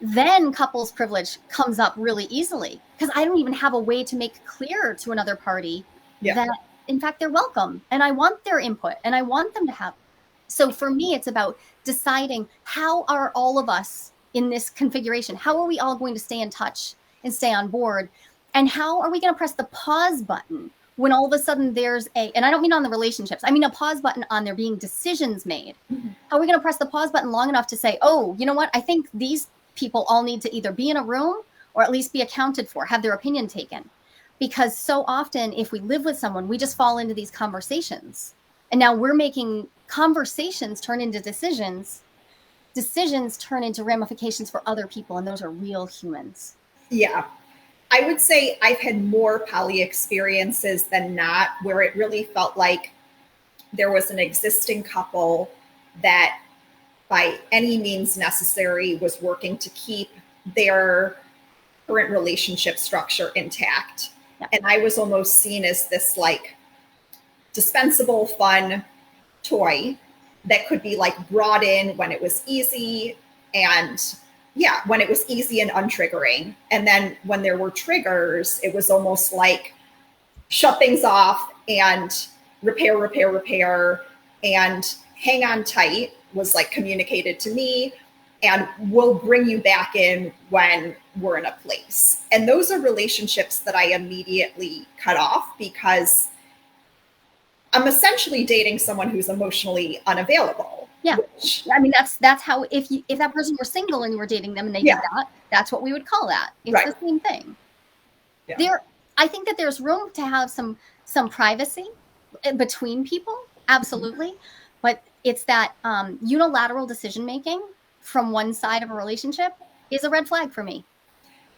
then couples privilege comes up really easily, because I don't even have a way to make clear to another party that in fact, they're welcome and I want their input and I want them to have. So for me, it's about deciding how are all of us in this configuration? How are we all going to stay in touch and stay on board? And how are we going to press the pause button when all of a sudden there's and I don't mean on the relationships, I mean a pause button on there being decisions made. How are we going to press the pause button long enough to say, oh, you know what? I think these people all need to either be in a room or at least be accounted for, have their opinion taken. Because so often if we live with someone, we just fall into these conversations. And now we're making conversations turn into decisions. Decisions turn into ramifications for other people, and those are real humans. Yeah. I would say I've had more poly experiences than not where it really felt like there was an existing couple that by any means necessary was working to keep their current relationship structure intact. Yep. And I was almost seen as this like dispensable, fun toy that could be like brought in when it was easy and when it was easy and untriggering. And then when there were triggers, it was almost like shut things off and repair, and hang on tight was like communicated to me, and we'll bring you back in when we're in a place. And those are relationships that I immediately cut off because I'm essentially dating someone who's emotionally unavailable. Yeah. I mean, that's how, if that person were single and you were dating them and they did that, that's what we would call that. It's the same thing. Yeah. I think that there's room to have some privacy between people. Absolutely. But it's that unilateral decision-making from one side of a relationship is a red flag for me.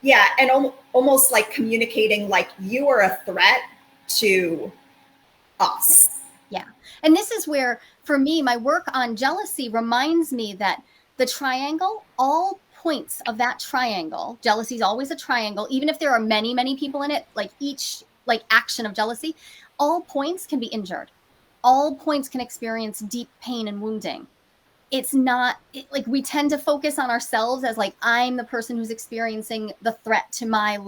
Yeah. And almost like communicating like you are a threat to us. Yeah. And this is where, for me, my work on jealousy reminds me that the triangle, all points of that triangle, jealousy is always a triangle, even if there are many, many people in it, like each like action of jealousy, all points can be injured. All points can experience deep pain and wounding. It's not like we tend to focus on ourselves as like, I'm the person who's experiencing the threat to my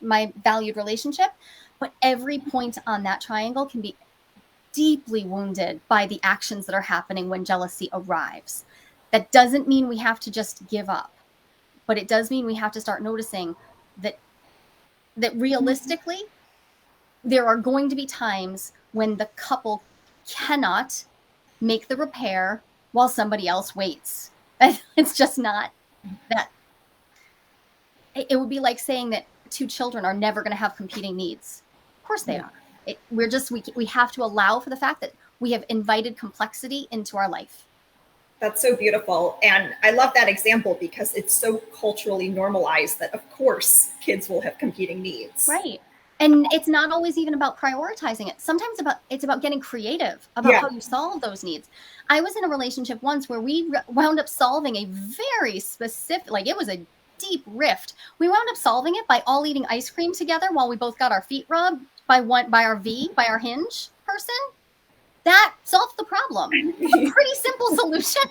my valued relationship. But every point on that triangle can be deeply wounded by the actions that are happening when jealousy arrives. That doesn't mean we have to just give up, but it does mean we have to start noticing that realistically, there are going to be times when the couple cannot make the repair while somebody else waits. It's just not that. It would be like saying that two children are never going to have competing needs. Of course they are. We have to allow for the fact that we have invited complexity into our life. That's so beautiful. And I love that example because it's so culturally normalized that, of course, kids will have competing needs. Right. And it's not always even about prioritizing it. Sometimes it's about getting creative about how you solve those needs. I was in a relationship once where we wound up solving a very specific, like it was a deep rift. We wound up solving it by all eating ice cream together while we both got our feet rubbed by our hinge person. That solved the problem. A pretty simple solution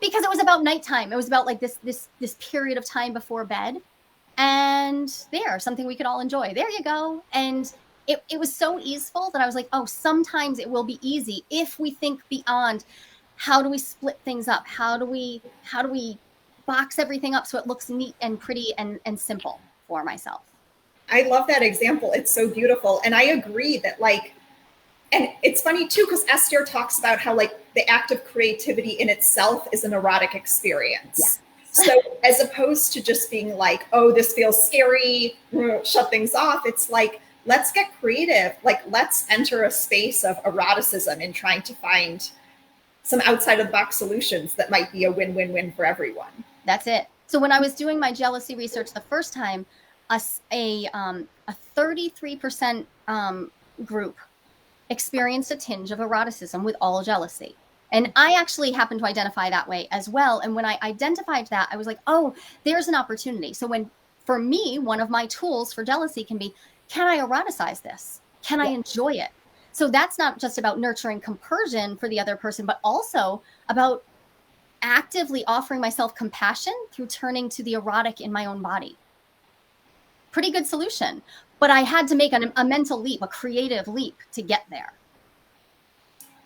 because it was about nighttime. It was about like this period of time before bed. And something we could all enjoy. There you go. And it was so easeful that I was like, oh, sometimes it will be easy if we think beyond how do we split things up? How do we box everything up so it looks neat and pretty and simple for myself? I love that example. It's so beautiful. And I agree that like, and it's funny too, because Esther talks about how like the act of creativity in itself is an erotic experience. Yeah. So as opposed to just being like, oh, this feels scary, shut things off. It's like, let's get creative. Like, let's enter a space of eroticism and trying to find some outside of the box solutions that might be a win-win-win for everyone. That's it. So when I was doing my jealousy research the first time, a 33% group experienced a tinge of eroticism with all jealousy. And I actually happened to identify that way as well. And when I identified that, I was like, oh, there's an opportunity. So for me, one of my tools for jealousy can be, can I eroticize this? Can I enjoy it? So that's not just about nurturing compersion for the other person, but also about actively offering myself compassion through turning to the erotic in my own body. Pretty good solution. but I had to make a mental leap, a creative leap to get there.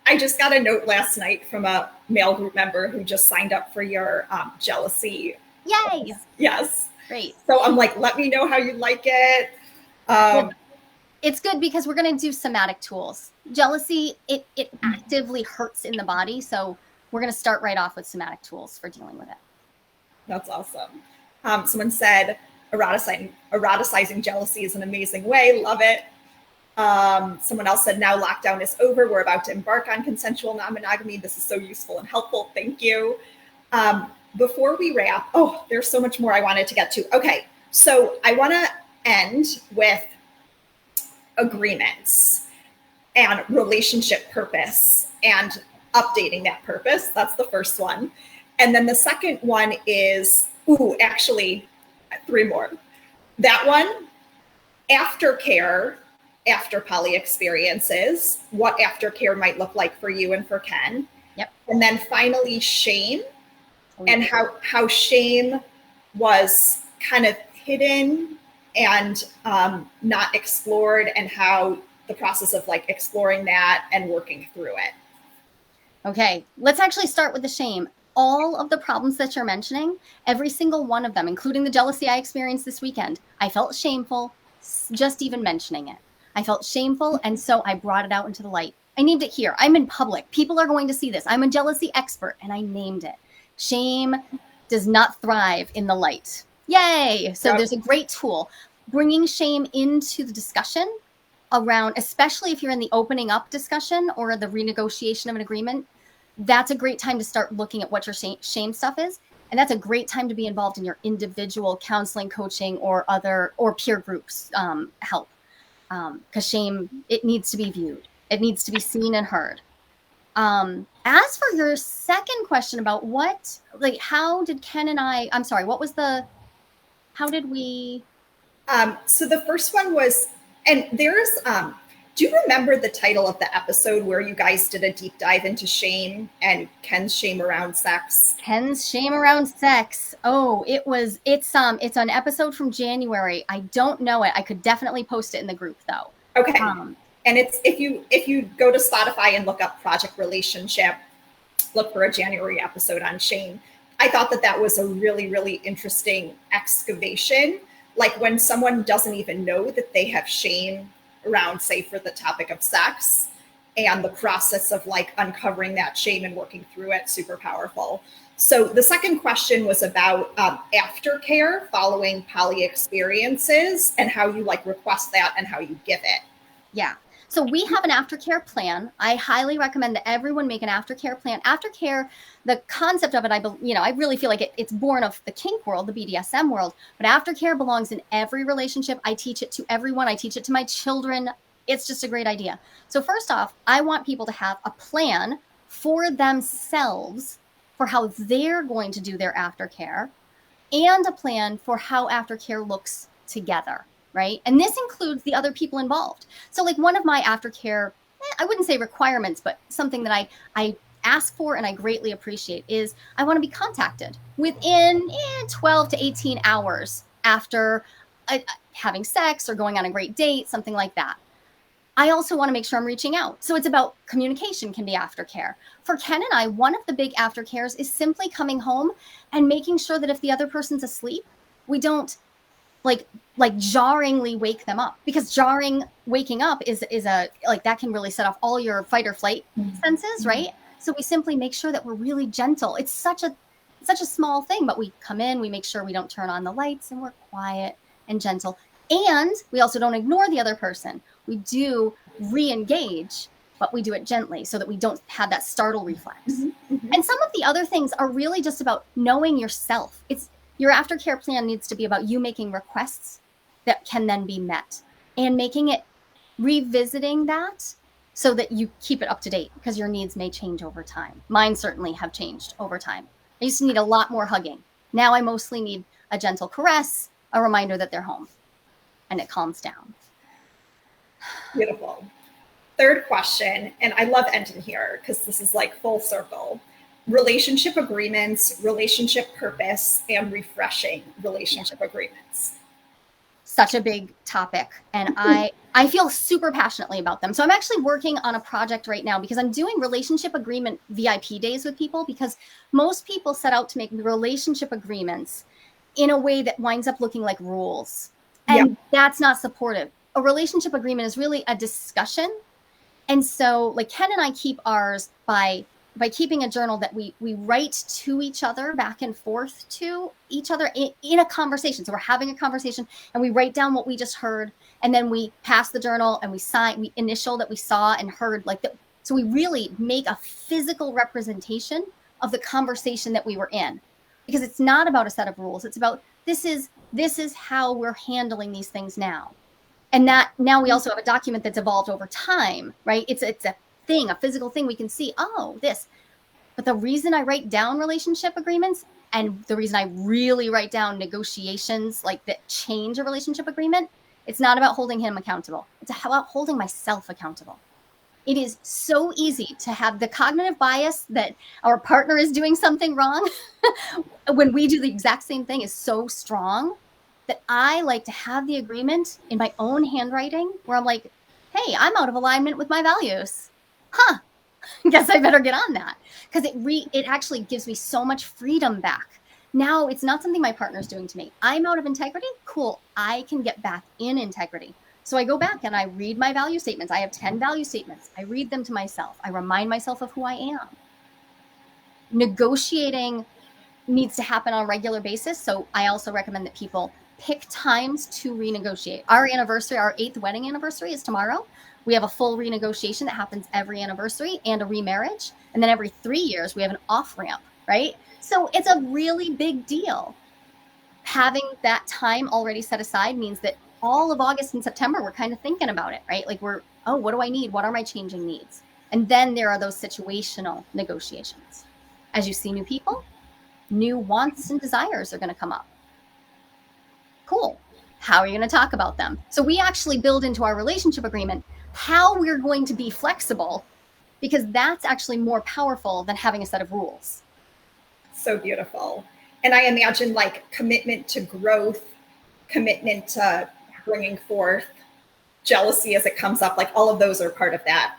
I just got a note last night from a male group member who just signed up for your jealousy. Yay! Yes. Great. So I'm like, let me know how you like it. Well, it's good because we're going to do somatic tools. Jealousy, it actively hurts in the body. So we're going to start right off with somatic tools for dealing with it. That's awesome. Someone said eroticizing jealousy is an amazing way. Love it. Someone else said, now lockdown is over. We're about to embark on consensual non-monogamy. This is so useful and helpful. Thank you. Before we wrap, there's so much more I wanted to get to. Okay, so I want to end with agreements and relationship purpose and updating that purpose. That's the first one. And then the second one is, actually 3 more. That one, aftercare, after poly experiences, what aftercare might look like for you and for Ken. Yep. And then finally, shame, and how shame was kind of hidden and not explored, and how the process of like exploring that and working through it. Okay, let's actually start with the shame. All of the problems that you're mentioning, every single one of them, including the jealousy I experienced this weekend, I felt shameful just even mentioning it. I felt shameful, and so I brought it out into the light. I named it here. I'm in public. People are going to see this. I'm a jealousy expert, and I named it. Shame does not thrive in the light. Yay! So there's a great tool. Bringing shame into the discussion around, especially if you're in the opening up discussion or the renegotiation of an agreement, that's a great time to start looking at what your shame stuff is. And that's a great time to be involved in your individual counseling, coaching, or peer groups help. Because shame, it needs to be viewed. It needs to be seen and heard. As for your second question about how did Ken and I'm sorry, how did we? So the first one was, and there's, do you remember the title of the episode where you guys did a deep dive into shame and Ken's shame around sex? Ken's shame around sex. Oh, it's an episode from January. I don't know it. I could definitely post it in the group though. Okay. And it's, if you go to Spotify and look up Project Relationship, look for a January episode on shame. I thought that was a really, really interesting excavation. Like when someone doesn't even know that they have shame around, say, for the topic of sex, and the process of like uncovering that shame and working through it, super powerful. So the second question was about aftercare following poly experiences and how you like request that and how you give it. Yeah. So we have an aftercare plan. I highly recommend that everyone make an aftercare plan. Aftercare, the concept of it, I really feel like it's born of the kink world, the BDSM world, but aftercare belongs in every relationship. I teach it to everyone. I teach it to my children. It's just a great idea. So first off, I want people to have a plan for themselves for how they're going to do their aftercare, and a plan for how aftercare looks together. Right? And this includes the other people involved. So like one of my aftercare, I wouldn't say requirements, but something that I ask for and I greatly appreciate is I want to be contacted within 12 to 18 hours after having sex or going on a great date, something like that. I also want to make sure I'm reaching out. So it's about communication can be aftercare. For Ken and I, one of the big aftercares is simply coming home and making sure that if the other person's asleep, we don't like jarringly wake them up, because waking up is that can really set off all your fight or flight senses, right? So we simply make sure that we're really gentle. It's such a small thing, but we come in, we make sure we don't turn on the lights, and we're quiet and gentle. And we also don't ignore the other person. We do re-engage, but we do it gently so that we don't have that startle reflex. And some of the other things are really just about knowing yourself. Your aftercare plan needs to be about you making requests that can then be met, and revisiting that so that you keep it up to date, because your needs may change over time. Mine certainly have changed over time. I used to need a lot more hugging. Now I mostly need a gentle caress, a reminder that they're home, and it calms down. Beautiful. Third question, and I love ending here because this is like full circle. Relationship agreements, relationship purpose, and refreshing relationship agreements. such a big topic, and I feel super passionately about them. So I'm actually working on a project right now because I'm doing relationship agreement VIP days with people, because most people set out to make relationship agreements in a way that winds up looking like rules. And that's not supportive. A relationship agreement is really a discussion. And so like Ken and I keep ours by keeping a journal that we write to each other, back and forth to each other in a conversation. So we're having a conversation and we write down what we just heard, and then we pass the journal and we initial that we saw and heard, like that. So we really make a physical representation of the conversation that we were in, because it's not about a set of rules. It's about this is how we're handling these things now. And that now we also have a document that's evolved over time, right? It's a thing, a physical thing we can see, oh, this. But the reason I write down relationship agreements, and the reason I really write down negotiations like that change a relationship agreement, it's not about holding him accountable. It's about holding myself accountable. It is so easy to have the cognitive bias that our partner is doing something wrong when we do the exact same thing is so strong that I like to have the agreement in my own handwriting where I'm like, hey, I'm out of alignment with my values. Huh. Guess I better get on that, because it actually gives me so much freedom back. Now it's not something my partner's doing to me. I'm out of integrity. Cool. I can get back in integrity. So I go back and I read my value statements. I have 10 value statements. I read them to myself. I remind myself of who I am. Negotiating needs to happen on a regular basis. So I also recommend that people pick times to renegotiate. Our anniversary, our 8th wedding anniversary is tomorrow. We have a full renegotiation that happens every anniversary, and a remarriage. And then every 3 years, we have an off ramp, right? So it's a really big deal. Having that time already set aside means that all of August and September, we're kind of thinking about it, right? Like what do I need? What are my changing needs? And then there are those situational negotiations. As you see new people, new wants and desires are going to come up. Cool. How are you going to talk about them? So we actually build into our relationship agreement how we're going to be flexible, because that's actually more powerful than having a set of rules. So beautiful. And I imagine like commitment to growth, commitment to bringing forth jealousy as it comes up, like all of those are part of that.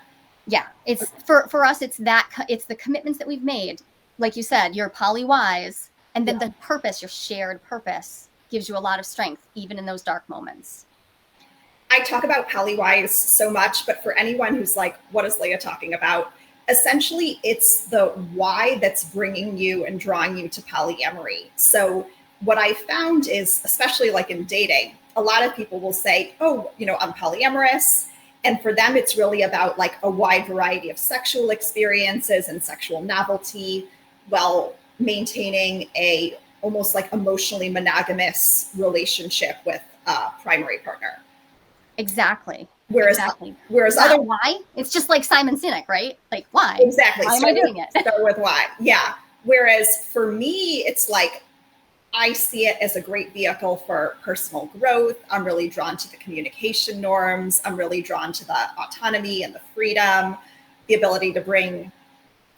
Yeah, it's for us, it's the commitments that we've made. Like you said, you're poly-wise, and then the purpose, your shared purpose, gives you a lot of strength, even in those dark moments. I talk about poly-wise so much, but for anyone who's like, what is Leah talking about? Essentially, it's the why that's bringing you and drawing you to polyamory. So what I found is, especially like in dating, a lot of people will say, oh, I'm polyamorous. And for them, it's really about like a wide variety of sexual experiences and sexual novelty, while maintaining a almost like emotionally monogamous relationship with a primary partner. Exactly. Whereas other why? It's just like Simon Sinek, right? Like why? Exactly. Why am I doing it? Start with why. Yeah. Whereas for me, it's like I see it as a great vehicle for personal growth. I'm really drawn to the communication norms. I'm really drawn to the autonomy and the freedom, the ability to bring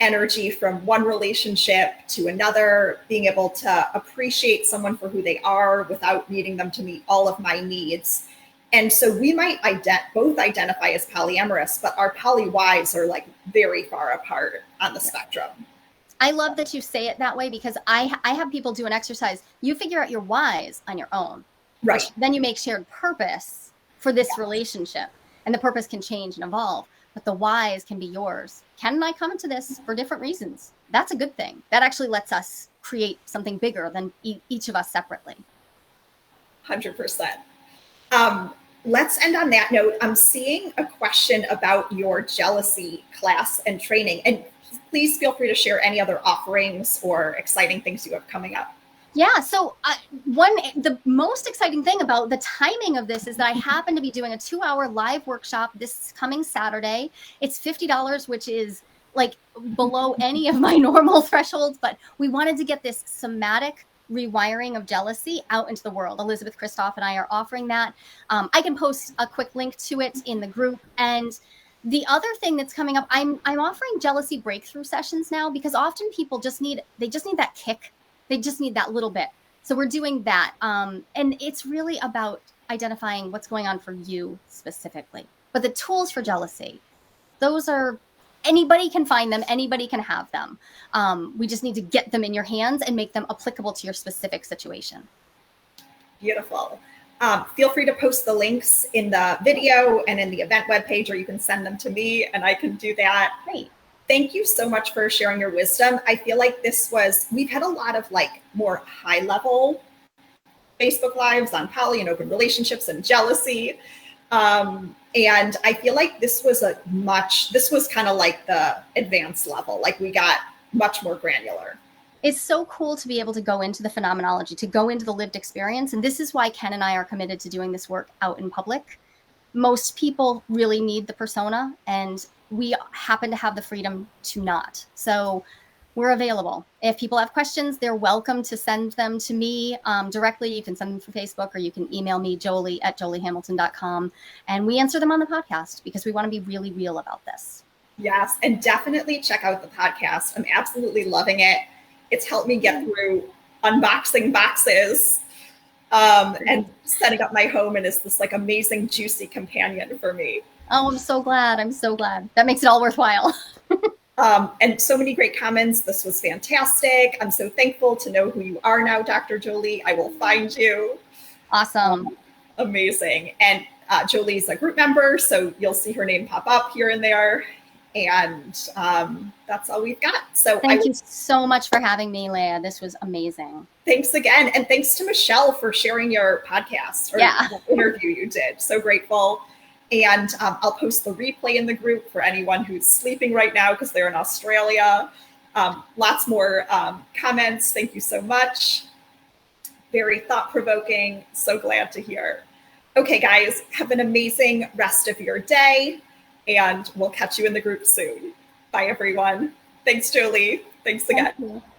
energy from one relationship to another, being able to appreciate someone for who they are without needing them to meet all of my needs. And so we might both identify as polyamorous, but our poly-whys are like very far apart on the spectrum. I love that you say it that way, because I have people do an exercise. You figure out your whys on your own. Right. Then you make shared purpose for this relationship, and the purpose can change and evolve, but the whys can be yours. Ken and I come into this for different reasons. That's a good thing. That actually lets us create something bigger than each of us separately. 100%. Let's end on that note. I'm seeing a question about your jealousy class and training, and please feel free to share any other offerings or exciting things you have coming up. Yeah. So the most exciting thing about the timing of this is that I happen to be doing a 2-hour live workshop this coming Saturday. It's $50, which is like below any of my normal thresholds, but we wanted to get this somatic rewiring of jealousy out into the world. Elizabeth Kristoff and I are offering that. I can post a quick link to it in the group. And the other thing that's coming up, I'm offering jealousy breakthrough sessions now, because often people just need that kick. They just need that little bit. So we're doing that. And it's really about identifying what's going on for you specifically. But the tools for jealousy, those are, anybody can find them, anybody can have them. We just need to get them in your hands and make them applicable to your specific situation. Beautiful. Feel free to post the links in the video and in the event webpage, or you can send them to me and I can do that. Great. Thank you so much for sharing your wisdom. I feel like we've had a lot of like more high level Facebook lives on poly and open relationships and jealousy. And I feel like this was kind of like the advanced level. Like we got much more granular. It's so cool to be able to go into the phenomenology, to go into the lived experience. And this is why Ken and I are committed to doing this work out in public. Most people really need the persona, and we happen to have the freedom to not. So we're available. If people have questions, they're welcome to send them to me directly. You can send them through Facebook, or you can email me, Joli at jolihamilton.com. And we answer them on the podcast because we want to be really real about this. Yes. And definitely check out the podcast. I'm absolutely loving it. It's helped me get through unboxing boxes and setting up my home, and is this like amazing, juicy companion for me. Oh, I'm so glad. I'm so glad. That makes it all worthwhile. And so many great comments. This was fantastic. I'm so thankful to know who you are now, Dr. Joli. I will find you. Awesome. Amazing. And Joli's a group member, so you'll see her name pop up here and there. And that's all we've got. So thank you so much for having me, Leah. This was amazing. Thanks again. And thanks to Michelle for sharing your podcast or the interview you did. So grateful. And I'll post the replay in the group for anyone who's sleeping right now because they're in Australia. Lots more comments. Thank you so much. Very thought-provoking. So glad to hear. Okay, guys, have an amazing rest of your day. And we'll catch you in the group soon. Bye, everyone. Thanks, Joli. Thanks again. Thank you.